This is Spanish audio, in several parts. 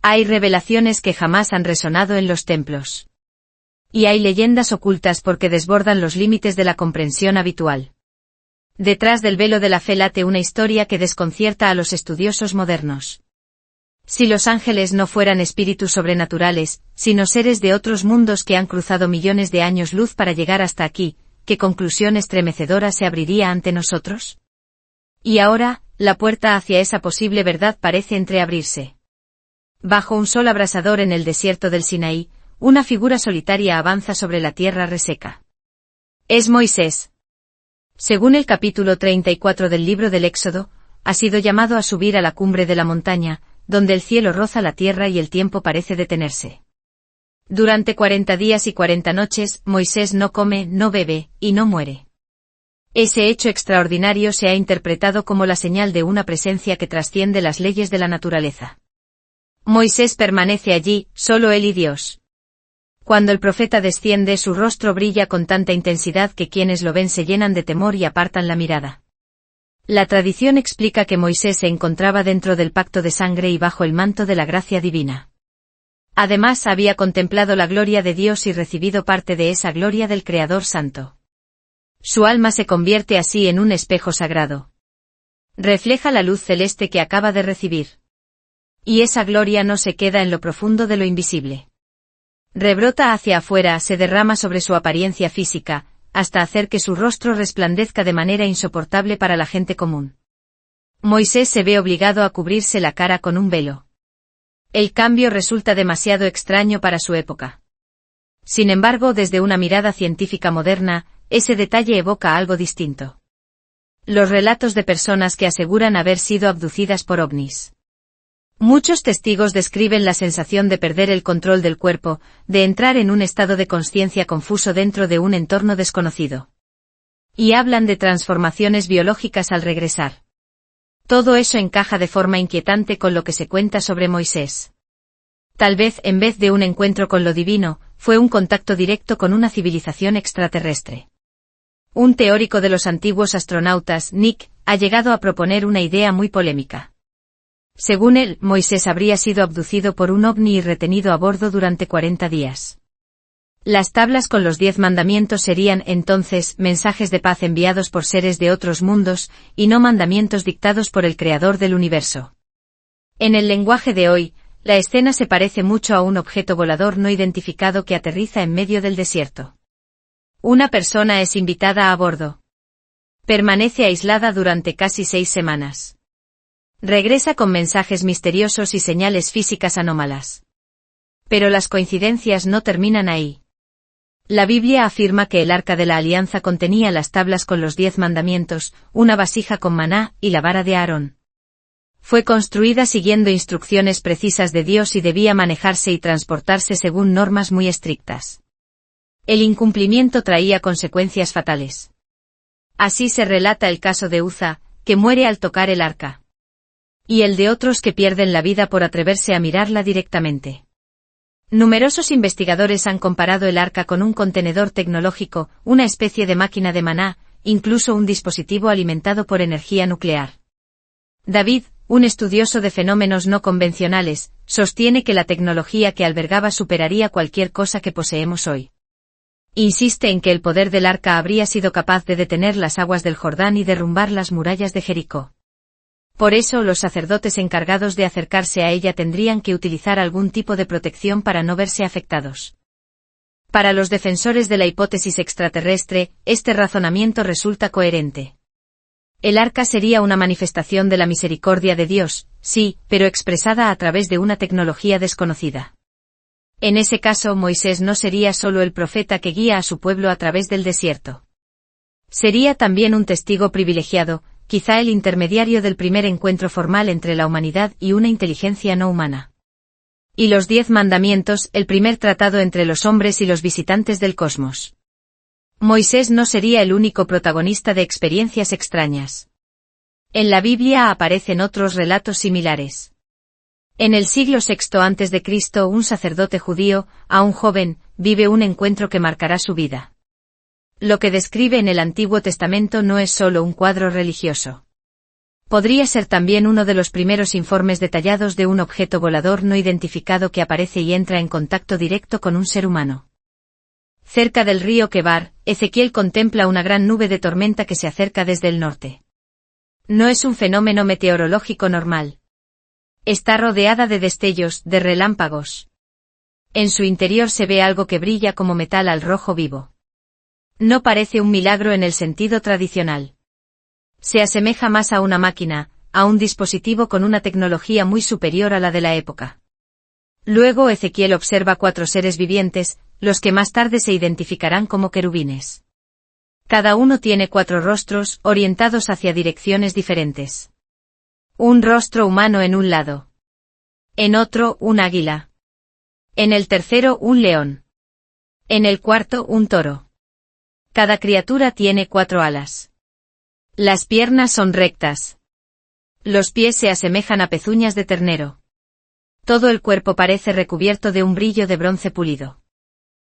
Hay revelaciones que jamás han resonado en los templos. Y hay leyendas ocultas porque desbordan los límites de la comprensión habitual. Detrás del velo de la fe late una historia que desconcierta a los estudiosos modernos. Si los ángeles no fueran espíritus sobrenaturales, sino seres de otros mundos que han cruzado millones de años luz para llegar hasta aquí, ¿qué conclusión estremecedora se abriría ante nosotros? Y ahora, la puerta hacia esa posible verdad parece entreabrirse. Bajo un sol abrasador en el desierto del Sinaí, una figura solitaria avanza sobre la tierra reseca. Es Moisés. Según el capítulo 34 del libro del Éxodo, ha sido llamado a subir a la cumbre de la montaña, donde el cielo roza la tierra y el tiempo parece detenerse. Durante 40 días y 40 noches, Moisés no come, no bebe, y no muere. Ese hecho extraordinario se ha interpretado como la señal de una presencia que trasciende las leyes de la naturaleza. Moisés permanece allí, solo él y Dios. Cuando el profeta desciende, su rostro brilla con tanta intensidad que quienes lo ven se llenan de temor y apartan la mirada. La tradición explica que Moisés se encontraba dentro del pacto de sangre y bajo el manto de la gracia divina. Además, había contemplado la gloria de Dios y recibido parte de esa gloria del Creador Santo. Su alma se convierte así en un espejo sagrado. Refleja la luz celeste que acaba de recibir. Y esa gloria no se queda en lo profundo de lo invisible. Rebrota hacia afuera, se derrama sobre su apariencia física, hasta hacer que su rostro resplandezca de manera insoportable para la gente común. Moisés se ve obligado a cubrirse la cara con un velo. El cambio resulta demasiado extraño para su época. Sin embargo, desde una mirada científica moderna, ese detalle evoca algo distinto. Los relatos de personas que aseguran haber sido abducidas por ovnis. Muchos testigos describen la sensación de perder el control del cuerpo, de entrar en un estado de consciencia confuso dentro de un entorno desconocido. Y hablan de transformaciones biológicas al regresar. Todo eso encaja de forma inquietante con lo que se cuenta sobre Moisés. Tal vez, en vez de un encuentro con lo divino, fue un contacto directo con una civilización extraterrestre. Un teórico de los antiguos astronautas, Nick, ha llegado a proponer una idea muy polémica. Según él, Moisés habría sido abducido por un ovni y retenido a bordo durante 40 días. Las tablas con los 10 mandamientos serían, entonces, mensajes de paz enviados por seres de otros mundos, y no mandamientos dictados por el Creador del universo. En el lenguaje de hoy, la escena se parece mucho a un objeto volador no identificado que aterriza en medio del desierto. Una persona es invitada a bordo. Permanece aislada durante casi 6 semanas. Regresa con mensajes misteriosos y señales físicas anómalas. Pero las coincidencias no terminan ahí. La Biblia afirma que el Arca de la Alianza contenía las tablas con los 10 mandamientos, una vasija con maná y la vara de Aarón. Fue construida siguiendo instrucciones precisas de Dios y debía manejarse y transportarse según normas muy estrictas. El incumplimiento traía consecuencias fatales. Así se relata el caso de Uza, que muere al tocar el arca. Y el de otros que pierden la vida por atreverse a mirarla directamente. Numerosos investigadores han comparado el arca con un contenedor tecnológico, una especie de máquina de maná, incluso un dispositivo alimentado por energía nuclear. David, un estudioso de fenómenos no convencionales, sostiene que la tecnología que albergaba superaría cualquier cosa que poseemos hoy. Insiste en que el poder del arca habría sido capaz de detener las aguas del Jordán y derrumbar las murallas de Jericó. Por eso los sacerdotes encargados de acercarse a ella tendrían que utilizar algún tipo de protección para no verse afectados. Para los defensores de la hipótesis extraterrestre, este razonamiento resulta coherente. El arca sería una manifestación de la misericordia de Dios, sí, pero expresada a través de una tecnología desconocida. En ese caso, Moisés no sería solo el profeta que guía a su pueblo a través del desierto. Sería también un testigo privilegiado, quizá el intermediario del primer encuentro formal entre la humanidad y una inteligencia no humana. Y los 10 mandamientos, el primer tratado entre los hombres y los visitantes del cosmos. Moisés no sería el único protagonista de experiencias extrañas. En la Biblia aparecen otros relatos similares. En el siglo VI a.C., un sacerdote judío, aún joven, vive un encuentro que marcará su vida. Lo que describe en el Antiguo Testamento no es solo un cuadro religioso. Podría ser también uno de los primeros informes detallados de un objeto volador no identificado que aparece y entra en contacto directo con un ser humano. Cerca del río Quebar, Ezequiel contempla una gran nube de tormenta que se acerca desde el norte. No es un fenómeno meteorológico normal. Está rodeada de destellos, de relámpagos. En su interior se ve algo que brilla como metal al rojo vivo. No parece un milagro en el sentido tradicional. Se asemeja más a una máquina, a un dispositivo con una tecnología muy superior a la de la época. Luego Ezequiel observa 4 seres vivientes, los que más tarde se identificarán como querubines. Cada uno tiene 4 rostros, orientados hacia direcciones diferentes. Un rostro humano en un lado. En otro, un águila. En el tercero, un león. En el cuarto, un toro. Cada criatura tiene 4 alas. Las piernas son rectas. Los pies se asemejan a pezuñas de ternero. Todo el cuerpo parece recubierto de un brillo de bronce pulido.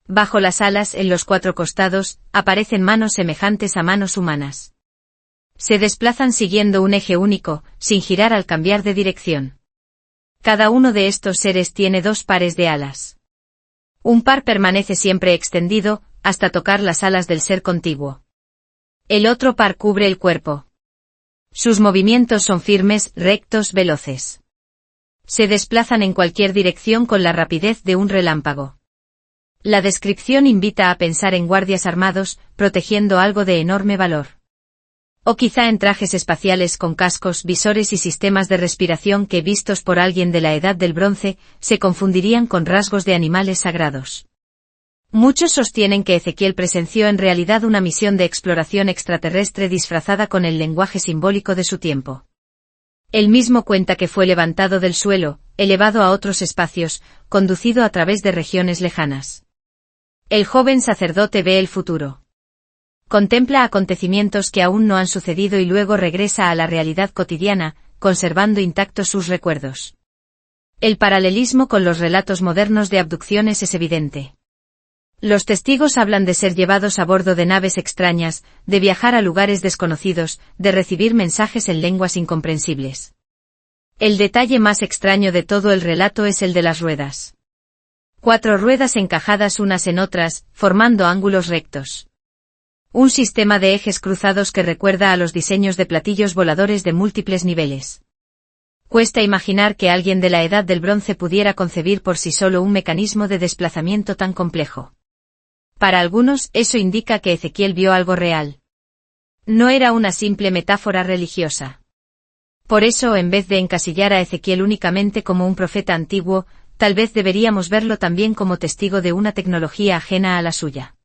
Bajo las alas, en los 4 costados, aparecen manos semejantes a manos humanas. Se desplazan siguiendo un eje único, sin girar al cambiar de dirección. Cada uno de estos seres tiene 2 pares de alas. Un par permanece siempre extendido, hasta tocar las alas del ser contiguo. El otro par cubre el cuerpo. Sus movimientos son firmes, rectos, veloces. Se desplazan en cualquier dirección con la rapidez de un relámpago. La descripción invita a pensar en guardias armados, protegiendo algo de enorme valor. O quizá en trajes espaciales con cascos, visores y sistemas de respiración que, vistos por alguien de la Edad del Bronce, se confundirían con rasgos de animales sagrados. Muchos sostienen que Ezequiel presenció en realidad una misión de exploración extraterrestre disfrazada con el lenguaje simbólico de su tiempo. Él mismo cuenta que fue levantado del suelo, elevado a otros espacios, conducido a través de regiones lejanas. El joven sacerdote ve el futuro. Contempla acontecimientos que aún no han sucedido y luego regresa a la realidad cotidiana, conservando intactos sus recuerdos. El paralelismo con los relatos modernos de abducciones es evidente. Los testigos hablan de ser llevados a bordo de naves extrañas, de viajar a lugares desconocidos, de recibir mensajes en lenguas incomprensibles. El detalle más extraño de todo el relato es el de las ruedas. 4 ruedas encajadas unas en otras, formando ángulos rectos. Un sistema de ejes cruzados que recuerda a los diseños de platillos voladores de múltiples niveles. Cuesta imaginar que alguien de la Edad del Bronce pudiera concebir por sí solo un mecanismo de desplazamiento tan complejo. Para algunos, eso indica que Ezequiel vio algo real. No era una simple metáfora religiosa. Por eso, en vez de encasillar a Ezequiel únicamente como un profeta antiguo, tal vez deberíamos verlo también como testigo de una tecnología ajena a la suya.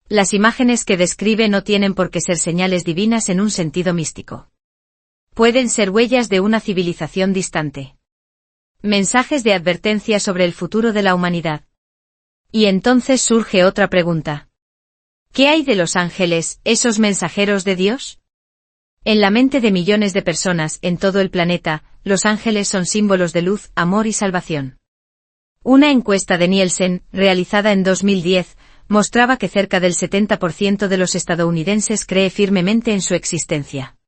Las imágenes que describe no tienen por qué ser señales divinas en un sentido místico. Pueden ser huellas de una civilización distante. Mensajes de advertencia sobre el futuro de la humanidad. Y entonces surge otra pregunta. ¿Qué hay de los ángeles, esos mensajeros de Dios? En la mente de millones de personas en todo el planeta, los ángeles son símbolos de luz, amor y salvación. Una encuesta de Nielsen, realizada en 2010, mostraba que cerca del 70% de los estadounidenses cree firmemente en su existencia.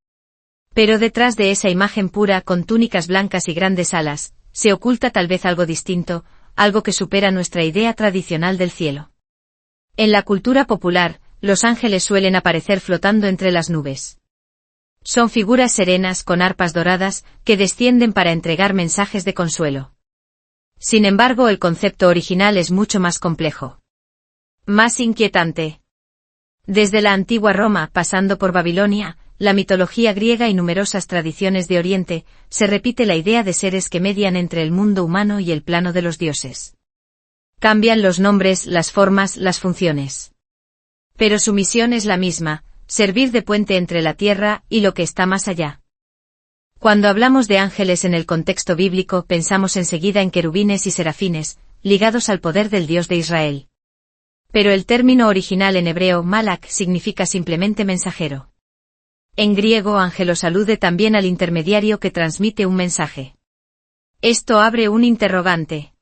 Pero detrás de esa imagen pura con túnicas blancas y grandes alas, se oculta tal vez algo distinto, algo que supera nuestra idea tradicional del cielo. En la cultura popular, los ángeles suelen aparecer flotando entre las nubes. Son figuras serenas con arpas doradas, que descienden para entregar mensajes de consuelo. Sin embargo, el concepto original es mucho más complejo. Más inquietante. Desde la antigua Roma, pasando por Babilonia, la mitología griega y numerosas tradiciones de Oriente, se repite la idea de seres que median entre el mundo humano y el plano de los dioses. Cambian los nombres, las formas, las funciones. Pero su misión es la misma, servir de puente entre la tierra y lo que está más allá. Cuando hablamos de ángeles en el contexto bíblico, pensamos enseguida en querubines y serafines, ligados al poder del Dios de Israel. Pero el término original en hebreo, malak, significa simplemente mensajero. En griego, ángelos alude también al intermediario que transmite un mensaje. Esto abre un interrogante.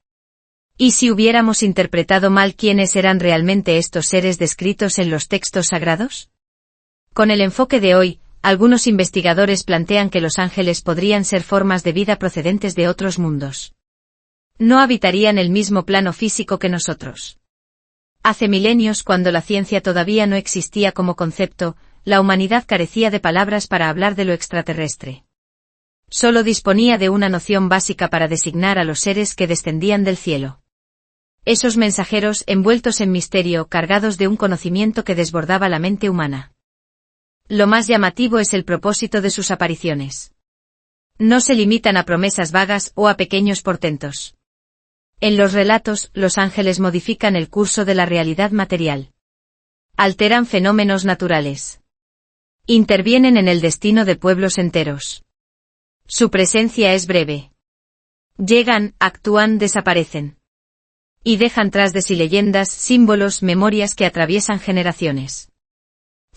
¿Y si hubiéramos interpretado mal quiénes eran realmente estos seres descritos en los textos sagrados? Con el enfoque de hoy, algunos investigadores plantean que los ángeles podrían ser formas de vida procedentes de otros mundos. No habitarían el mismo plano físico que nosotros. Hace milenios, cuando la ciencia todavía no existía como concepto, la humanidad carecía de palabras para hablar de lo extraterrestre. Solo disponía de una noción básica para designar a los seres que descendían del cielo. Esos mensajeros envueltos en misterio, cargados de un conocimiento que desbordaba la mente humana. Lo más llamativo es el propósito de sus apariciones. No se limitan a promesas vagas o a pequeños portentos. En los relatos, los ángeles modifican el curso de la realidad material. Alteran fenómenos naturales. Intervienen en el destino de pueblos enteros. Su presencia es breve. Llegan, actúan, desaparecen. Y dejan tras de sí leyendas, símbolos, memorias que atraviesan generaciones.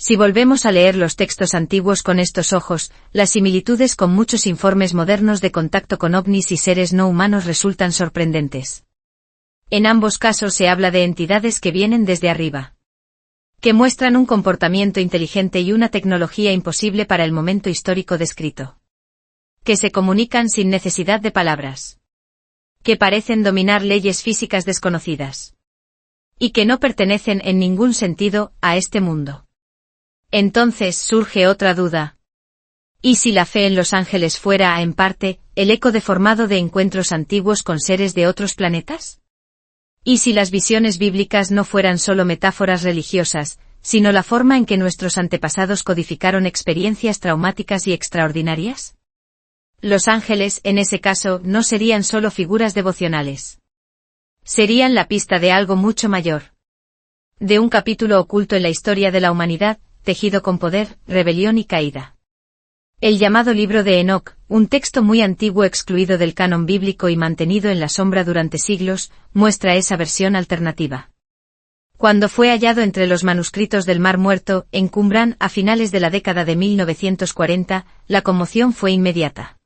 Si volvemos a leer los textos antiguos con estos ojos, las similitudes con muchos informes modernos de contacto con ovnis y seres no humanos resultan sorprendentes. En ambos casos se habla de entidades que vienen desde arriba. Que muestran un comportamiento inteligente y una tecnología imposible para el momento histórico descrito. Que se comunican sin necesidad de palabras. Que parecen dominar leyes físicas desconocidas. Y que no pertenecen en ningún sentido a este mundo. Entonces surge otra duda. ¿Y si la fe en los ángeles fuera, en parte, el eco deformado de encuentros antiguos con seres de otros planetas? ¿Y si las visiones bíblicas no fueran solo metáforas religiosas, sino la forma en que nuestros antepasados codificaron experiencias traumáticas y extraordinarias? Los ángeles, en ese caso, no serían solo figuras devocionales. Serían la pista de algo mucho mayor. De un capítulo oculto en la historia de la humanidad, tejido con poder, rebelión y caída. El llamado libro de Enoc, un texto muy antiguo excluido del canon bíblico y mantenido en la sombra durante siglos, muestra esa versión alternativa. Cuando fue hallado entre los manuscritos del Mar Muerto, en Qumran, a finales de la década de 1940, la conmoción fue inmediata.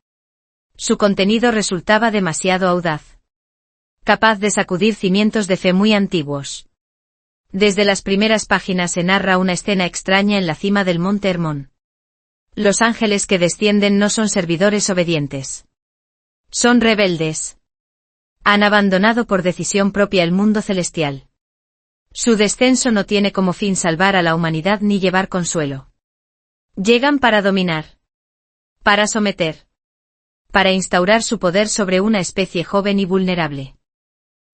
Su contenido resultaba demasiado audaz. Capaz de sacudir cimientos de fe muy antiguos. Desde las primeras páginas se narra una escena extraña en la cima del monte Hermón. Los ángeles que descienden no son servidores obedientes. Son rebeldes. Han abandonado por decisión propia el mundo celestial. Su descenso no tiene como fin salvar a la humanidad ni llevar consuelo. Llegan para dominar. Para someter. Para instaurar su poder sobre una especie joven y vulnerable.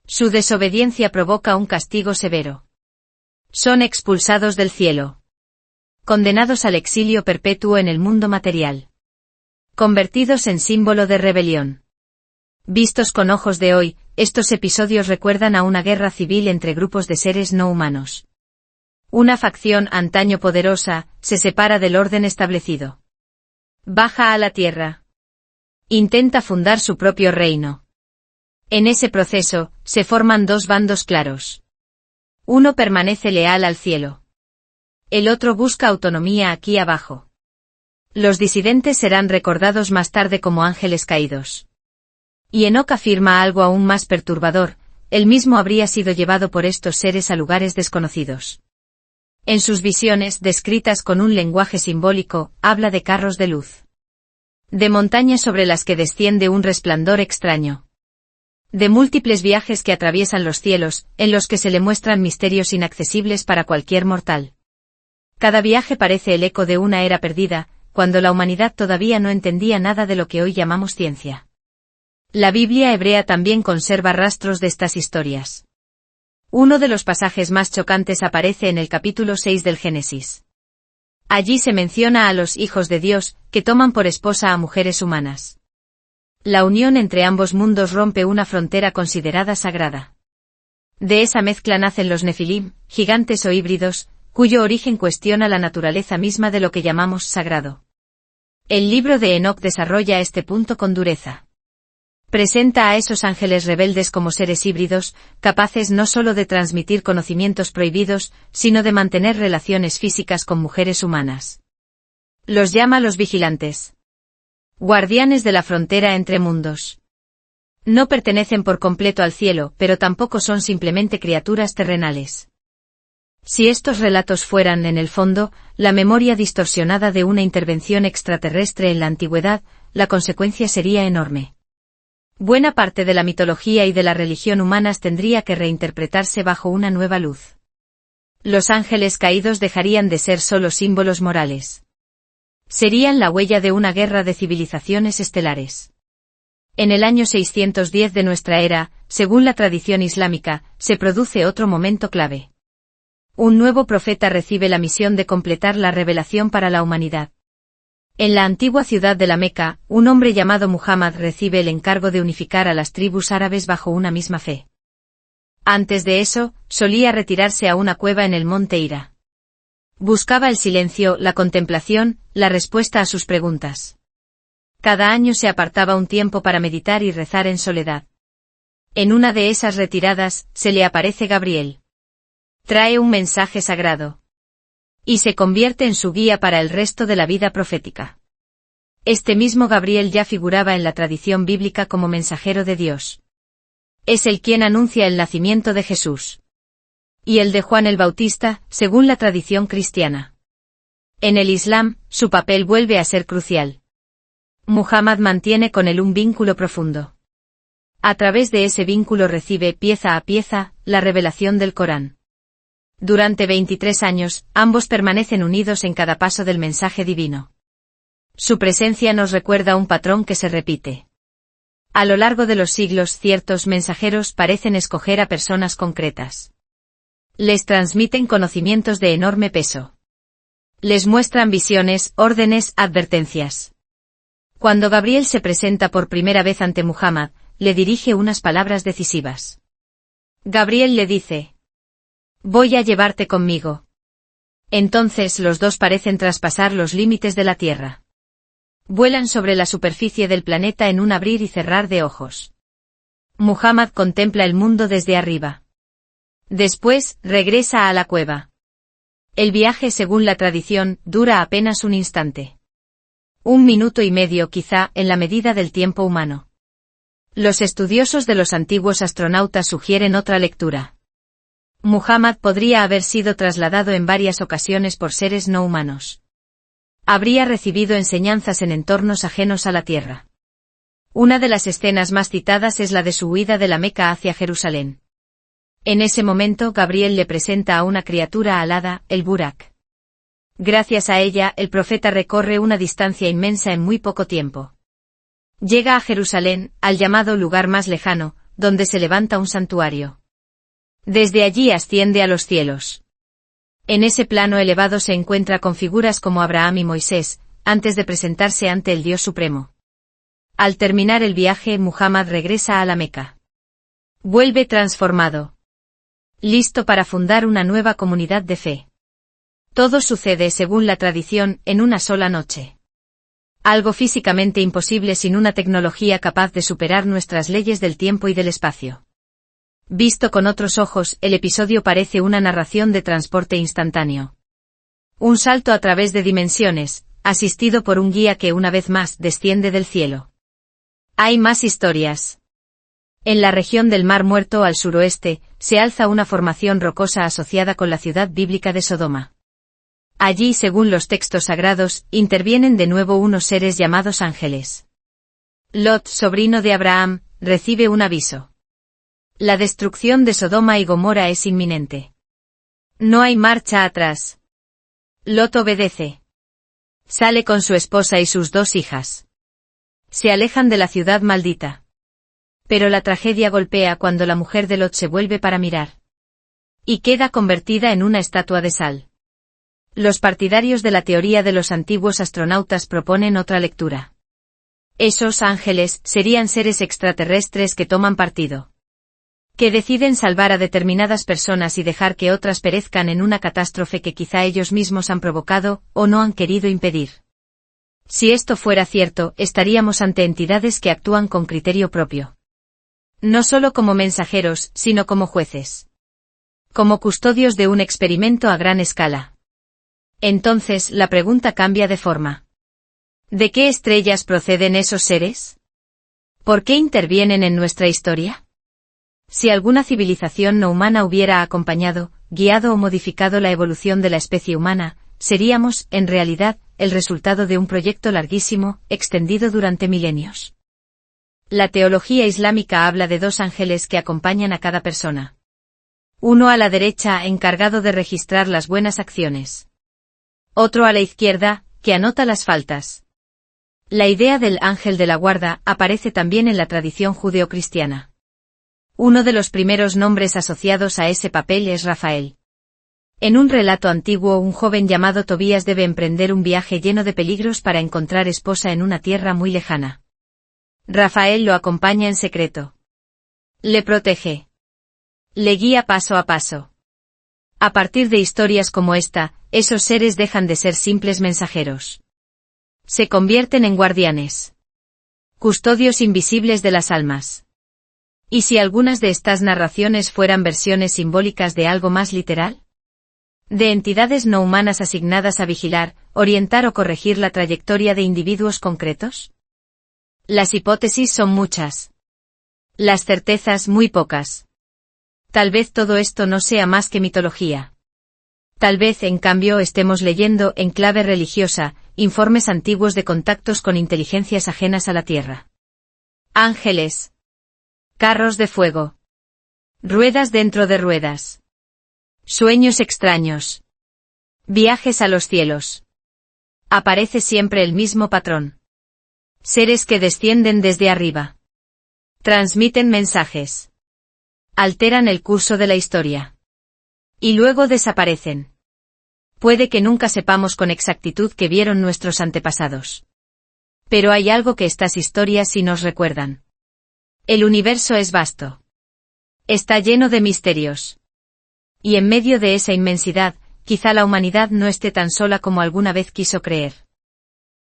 Su desobediencia provoca un castigo severo. Son expulsados del cielo. Condenados al exilio perpetuo en el mundo material. Convertidos en símbolo de rebelión. Vistos con ojos de hoy, estos episodios recuerdan a una guerra civil entre grupos de seres no humanos. Una facción antaño poderosa, se separa del orden establecido. Baja a la tierra. Intenta fundar su propio reino. En ese proceso, se forman dos bandos claros. Uno permanece leal al cielo. El otro busca autonomía aquí abajo. Los disidentes serán recordados más tarde como ángeles caídos. Y Enoc afirma algo aún más perturbador, él mismo habría sido llevado por estos seres a lugares desconocidos. En sus visiones, descritas con un lenguaje simbólico, habla de carros de luz. De montañas sobre las que desciende un resplandor extraño. De múltiples viajes que atraviesan los cielos, en los que se le muestran misterios inaccesibles para cualquier mortal. Cada viaje parece el eco de una era perdida, cuando la humanidad todavía no entendía nada de lo que hoy llamamos ciencia. La Biblia hebrea también conserva rastros de estas historias. Uno de los pasajes más chocantes aparece en el capítulo 6 del Génesis. Allí se menciona a los hijos de Dios, que toman por esposa a mujeres humanas. La unión entre ambos mundos rompe una frontera considerada sagrada. De esa mezcla nacen los Nefilim, gigantes o híbridos, cuyo origen cuestiona la naturaleza misma de lo que llamamos sagrado. El libro de Enoc desarrolla este punto con dureza. Presenta a esos ángeles rebeldes como seres híbridos, capaces no solo de transmitir conocimientos prohibidos, sino de mantener relaciones físicas con mujeres humanas. Los llama los vigilantes. Guardianes de la frontera entre mundos. No pertenecen por completo al cielo, pero tampoco son simplemente criaturas terrenales. Si estos relatos fueran, en el fondo, la memoria distorsionada de una intervención extraterrestre en la antigüedad, la consecuencia sería enorme. Buena parte de la mitología y de la religión humanas tendría que reinterpretarse bajo una nueva luz. Los ángeles caídos dejarían de ser solo símbolos morales. Serían la huella de una guerra de civilizaciones estelares. En el año 610 de nuestra era, según la tradición islámica, se produce otro momento clave. Un nuevo profeta recibe la misión de completar la revelación para la humanidad. En la antigua ciudad de la Meca, un hombre llamado Muhammad recibe el encargo de unificar a las tribus árabes bajo una misma fe. Antes de eso, solía retirarse a una cueva en el monte Hira. Buscaba el silencio, la contemplación, la respuesta a sus preguntas. Cada año se apartaba un tiempo para meditar y rezar en soledad. En una de esas retiradas, se le aparece Gabriel. Trae un mensaje sagrado. Y se convierte en su guía para el resto de la vida profética. Este mismo Gabriel ya figuraba en la tradición bíblica como mensajero de Dios. Es el quien anuncia el nacimiento de Jesús. Y el de Juan el Bautista, según la tradición cristiana. En el Islam, su papel vuelve a ser crucial. Muhammad mantiene con él un vínculo profundo. A través de ese vínculo recibe, pieza a pieza, la revelación del Corán. Durante 23 años, ambos permanecen unidos en cada paso del mensaje divino. Su presencia nos recuerda un patrón que se repite. A lo largo de los siglos, ciertos mensajeros parecen escoger a personas concretas. Les transmiten conocimientos de enorme peso. Les muestran visiones, órdenes, advertencias. Cuando Gabriel se presenta por primera vez ante Muhammad, le dirige unas palabras decisivas. Gabriel le dice: «Voy a llevarte conmigo». Entonces los dos parecen traspasar los límites de la Tierra. Vuelan sobre la superficie del planeta en un abrir y cerrar de ojos. Muhammad contempla el mundo desde arriba. Después, regresa a la cueva. El viaje, según la tradición, dura apenas un instante. 1 minuto y medio quizá, en la medida del tiempo humano. Los estudiosos de los antiguos astronautas sugieren otra lectura. Muhammad podría haber sido trasladado en varias ocasiones por seres no humanos. Habría recibido enseñanzas en entornos ajenos a la Tierra. Una de las escenas más citadas es la de su huida de la Meca hacia Jerusalén. En ese momento Gabriel le presenta a una criatura alada, el Burak. Gracias a ella, el profeta recorre una distancia inmensa en muy poco tiempo. Llega a Jerusalén, al llamado lugar más lejano, donde se levanta un santuario. Desde allí asciende a los cielos. En ese plano elevado se encuentra con figuras como Abraham y Moisés, antes de presentarse ante el Dios Supremo. Al terminar el viaje, Muhammad regresa a la Meca. Vuelve transformado. Listo para fundar una nueva comunidad de fe. Todo sucede, según la tradición, en una sola noche. Algo físicamente imposible sin una tecnología capaz de superar nuestras leyes del tiempo y del espacio. Visto con otros ojos, el episodio parece una narración de transporte instantáneo. Un salto a través de dimensiones, asistido por un guía que una vez más desciende del cielo. Hay más historias. En la región del Mar Muerto al suroeste, se alza una formación rocosa asociada con la ciudad bíblica de Sodoma. Allí, según los textos sagrados, intervienen de nuevo unos seres llamados ángeles. Lot, sobrino de Abraham, recibe un aviso. La destrucción de Sodoma y Gomorra es inminente. No hay marcha atrás. Lot obedece. Sale con su esposa y sus 2 hijas. Se alejan de la ciudad maldita. Pero la tragedia golpea cuando la mujer de Lot se vuelve para mirar. Y queda convertida en una estatua de sal. Los partidarios de la teoría de los antiguos astronautas proponen otra lectura. Esos ángeles serían seres extraterrestres que toman partido. Que deciden salvar a determinadas personas y dejar que otras perezcan en una catástrofe que quizá ellos mismos han provocado, o no han querido impedir. Si esto fuera cierto, estaríamos ante entidades que actúan con criterio propio. No solo como mensajeros, sino como jueces. Como custodios de un experimento a gran escala. Entonces, la pregunta cambia de forma. ¿De qué estrellas proceden esos seres? ¿Por qué intervienen en nuestra historia? Si alguna civilización no humana hubiera acompañado, guiado o modificado la evolución de la especie humana, seríamos, en realidad, el resultado de un proyecto larguísimo, extendido durante milenios. La teología islámica habla de dos ángeles que acompañan a cada persona. Uno a la derecha, encargado de registrar las buenas acciones. Otro a la izquierda, que anota las faltas. La idea del ángel de la guarda aparece también en la tradición judeocristiana. Uno de los primeros nombres asociados a ese papel es Rafael. En un relato antiguo, un joven llamado Tobías debe emprender un viaje lleno de peligros para encontrar esposa en una tierra muy lejana. Rafael lo acompaña en secreto. Le protege. Le guía paso a paso. A partir de historias como esta, esos seres dejan de ser simples mensajeros. Se convierten en guardianes. Custodios invisibles de las almas. ¿Y si algunas de estas narraciones fueran versiones simbólicas de algo más literal? De entidades no humanas asignadas a vigilar, orientar o corregir la trayectoria de individuos concretos? Las hipótesis son muchas. Las certezas muy pocas. Tal vez todo esto no sea más que mitología. Tal vez, en cambio, estemos leyendo, en clave religiosa, informes antiguos de contactos con inteligencias ajenas a la Tierra. Ángeles. Carros de fuego. Ruedas dentro de ruedas. Sueños extraños. Viajes a los cielos. Aparece siempre el mismo patrón. Seres que descienden desde arriba. Transmiten mensajes. Alteran el curso de la historia. Y luego desaparecen. Puede que nunca sepamos con exactitud qué vieron nuestros antepasados. Pero hay algo que estas historias sí nos recuerdan. El universo es vasto. Está lleno de misterios. Y en medio de esa inmensidad, quizá la humanidad no esté tan sola como alguna vez quiso creer.